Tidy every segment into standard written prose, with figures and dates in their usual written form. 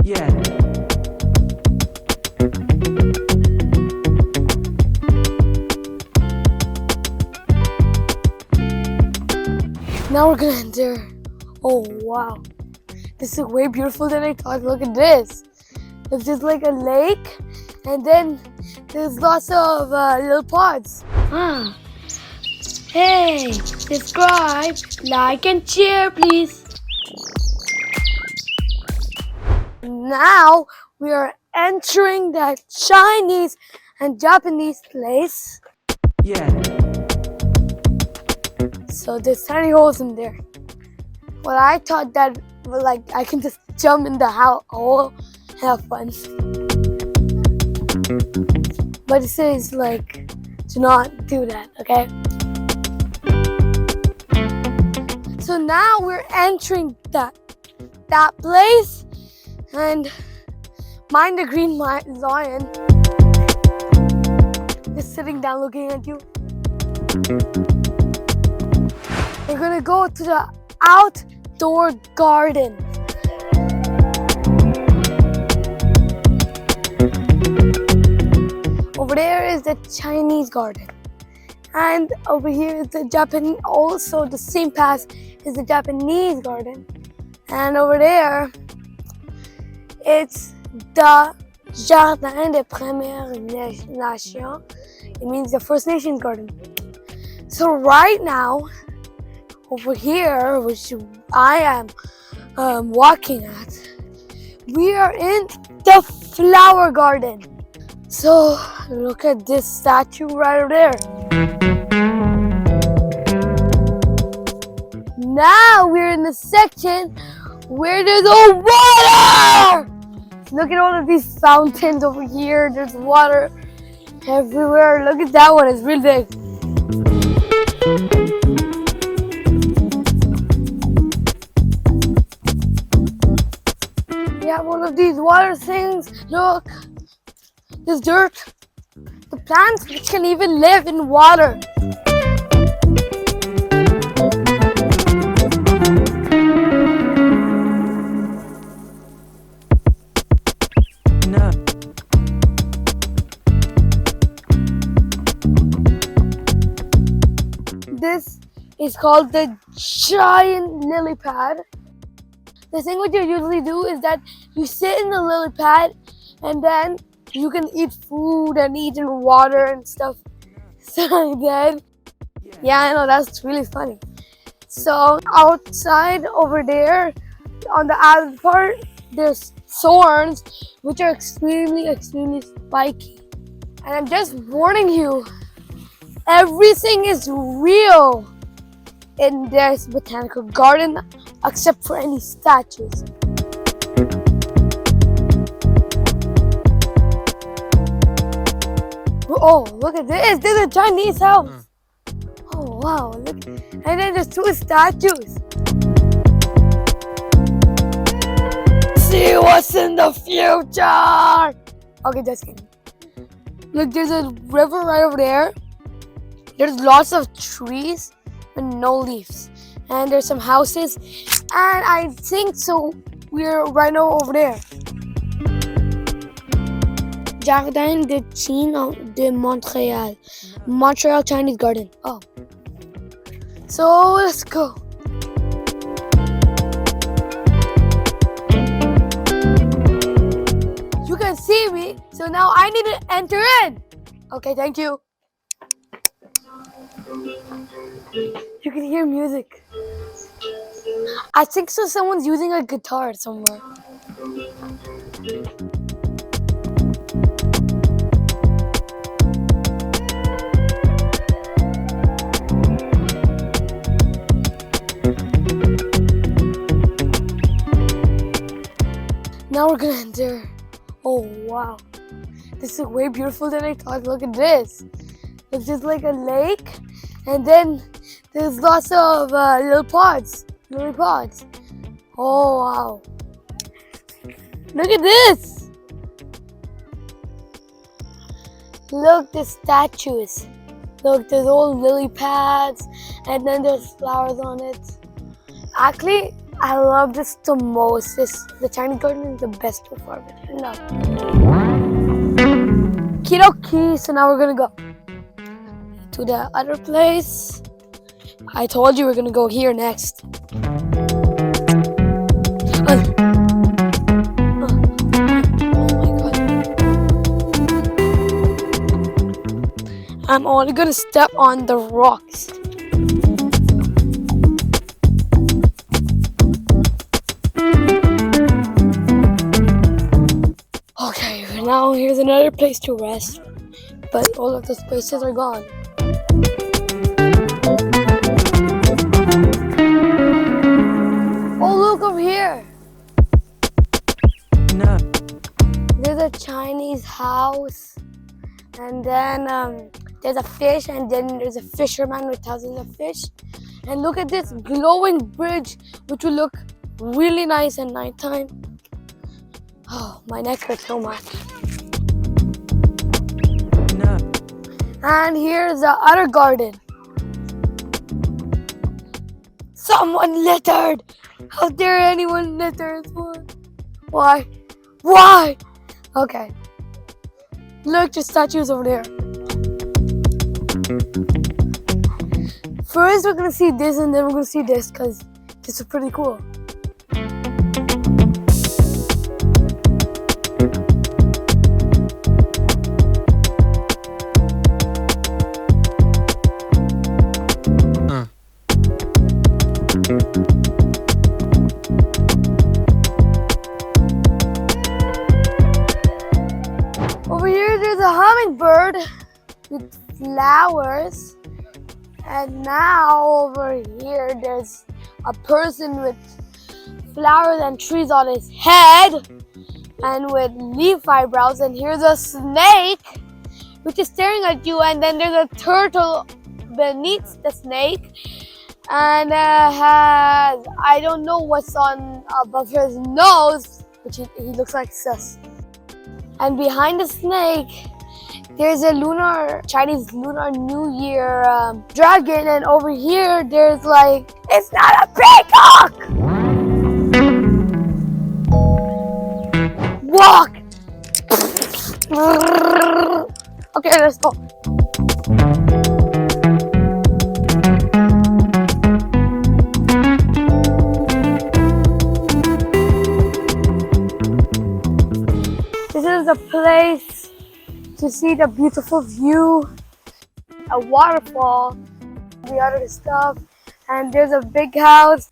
Yeah. Now we're gonna enter. Oh wow, this is way beautiful than I thought. Look at this. It's just like a lake, and then there's lots of little pods. Ah, hey, subscribe, like, and share, please. Now we are entering the Chinese and Japanese place. Yeah. So there's tiny holes in there. Well, I thought that like I can just jump in the hole and have fun. But it says like, do not do that, okay? So now we're entering that place, and mind the green lion just sitting down looking at you. We're gonna go to the outdoor garden. Over there is the Chinese garden, and over here is the Japanese. Also, the same path is the Japanese garden, and over there it's the Jardin des Premières Nations. It means the First Nations garden. So right now, over here, which I am walking at, we are in the flower garden. So look at this statue right over there. Now we're in the section where there's a water. Look at all of these fountains over here. There's water everywhere. Look at that one, it's really big. We have one of these water things. Look, there's dirt. The plants can even live in water. No. This is called the giant lily pad. The thing what you usually do is that you sit in the lily pad, and then you can eat food and eat in water and stuff. So then, yeah, I know, that's really funny. So outside over there, on the outer part, there's thorns which are extremely spiky. And I'm just warning you, everything is real in this botanical garden except for any statues. Oh, look at this. This is a Chinese house. Oh, wow. Look. And then there's two statues. See what's in the future. Okay, just kidding. Look, there's a river right over there. There's lots of trees and no leaves. And there's some houses. And I think so we're right now over there. Jardin de Montreal. Montreal Chinese Garden. Oh. So let's go. You can see me, so now I need to enter in. Okay, thank you. You can hear music. I think so someone's using a guitar somewhere. Now we're gonna enter. Oh wow, this is way beautiful than I thought. Look at this. It's just like a lake, and then there's lots of little pods. Oh wow. Look at this. Look, the statues. Look, there's all lily pads, and then there's flowers on it. Actually, I love this the most. The Chinese garden is the best so far. I love it. Kidoki. So now we're gonna go to the other place. I told you we're gonna go here next. Oh my god. I'm only gonna step on the rocks. Okay, now here's another place to rest, but all of those places are gone. Oh, look over here. No. There's a Chinese house, and then there's a fish, and then there's a fisherman with thousands of fish. And look at this glowing bridge, which will look really nice at nighttime. Oh, my neck hurts so much. No. And here's the other garden. Someone littered! How dare anyone litter? Why? Why? Okay. Look, the statues over there. First, we're gonna see this, and then we're gonna see this, because this is pretty cool. Over here, there's a hummingbird with flowers. And now over here, there's a person with flowers and trees on his head and with leaf eyebrows. And here's a snake which is staring at you. And then there's a turtle beneath the snake. And has, I don't know what's on above his nose, which he looks like sus. And behind the snake, there's a Chinese Lunar New Year dragon, and over here there's like, it's not a peacock! Walk! Okay, let's go. This is a place to see the beautiful view, a waterfall, the other stuff, and there's a big house.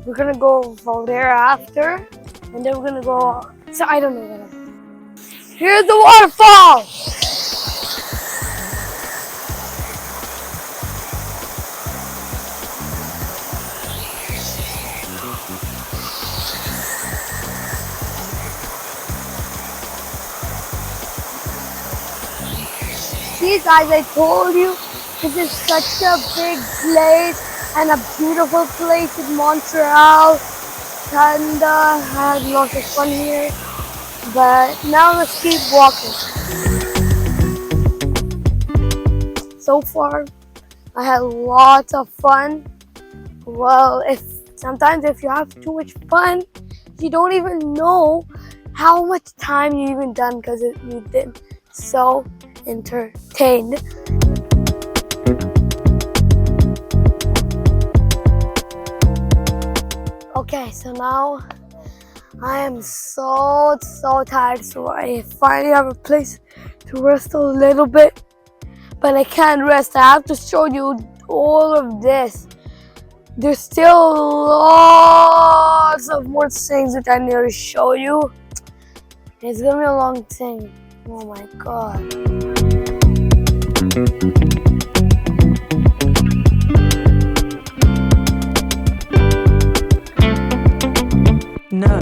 We're gonna go over there after, and then we're gonna go, so I don't know where. Here's the waterfall! See guys, I told you, this is such a big place and a beautiful place in Montreal. And I had lots of fun here. But now let's keep walking. So far, I had lots of fun. Well, sometimes if you have too much fun, you don't even know how much time you even done because you've been so entertained. Okay, so now I am so tired, so I finally have a place to rest a little bit, but I can't rest. I have to show you all of this. There's still lots of more things that I need to show you. It's gonna be a long thing. Oh my god. No.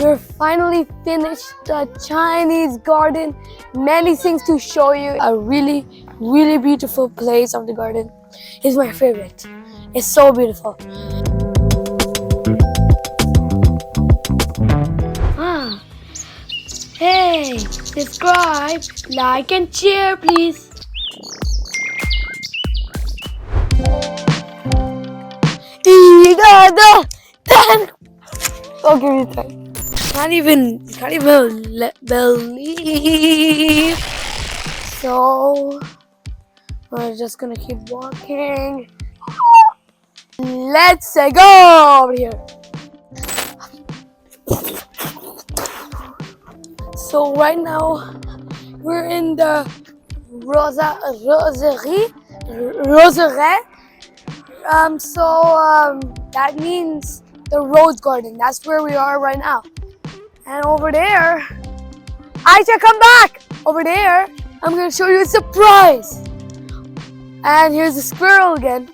We're finally finished the Chinese garden. Many things to show you. A really beautiful place of the garden is my favorite. It's so beautiful. subscribe, like, and share, please. Okay, we try. Can't even believe. So we're just gonna keep walking. Let's go over here. So right now we're in the rosary. That means the rose garden. That's where we are right now. And over there, Aisha, come back! Over there, I'm gonna show you a surprise. And here's the squirrel again.